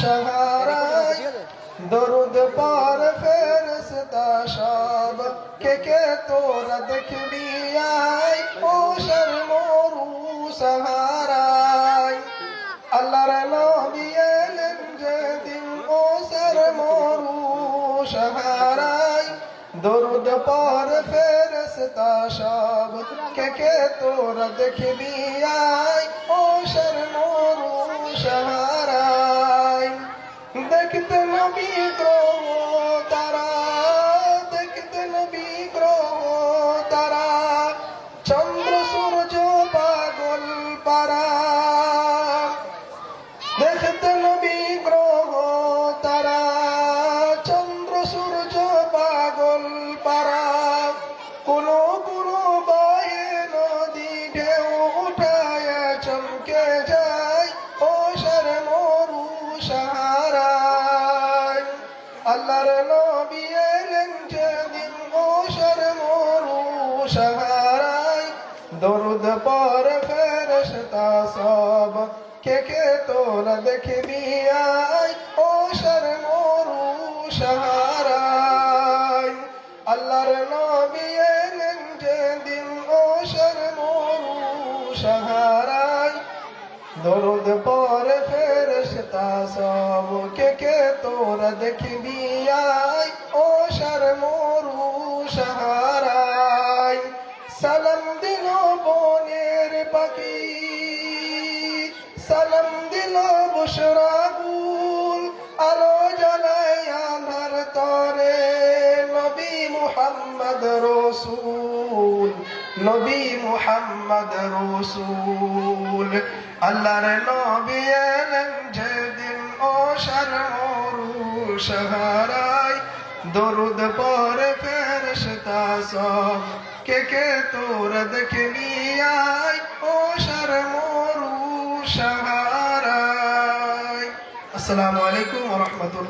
সাহারায় দরুদ পার ফেরেশতা সব কে তোরা দেখবি আয় ও শর্মরু সাহারায় আল্লাহর নবী এলেন যেদিন ও শর্মরু সাহারায় দরুদ পার ফেরেশতা সব কে তোরা দেখবি আয় ও শর্মরু সাহারায় দেখতে নবী গ্রহ তারা দেখতে নবী গ্রহ তারা চন্দ্র সূর্য পাগল পারা দেখতে নবী গ্রহ তারা চন্দ্র সূর্য পাগল পারা কোনো কোনো বায়ে নদী ঢেউ উঠায় চমকে যায় ও শর্মরু সাহারায় আল্লাহর নবী এলেন যেদিন ও শর্মরু সাহারায় দরুদ পর ফেরেশতা সব কে তোরা দেখবি আয় ও শর্মরু সাহারায় আল্লাহর নবী এলেন যেদিন ও শর্মরু সাহারায় দরুদ পর ফেরেশতা সব কে তোরা দেখবি আয় ও শর্মরু সাহারায় সালাম দিল বনের পাখি সালাম দিল বুশরা গুল আলো জ্বালায় আঁধার তরে নবী মুহাম্মদ রাসূল নবী মুহাম্মদ রাসূল আল্লাহর নবী এলেন যেদিন ও শর্মরু সাহারায় দরুদ পড়ে ফেরেশতা সব কে তোরা দেখবি আয় ও শর্মরু সাহারায়। আসসালামু আলাইকুম ওয়া রাহমাতুল্লাহ।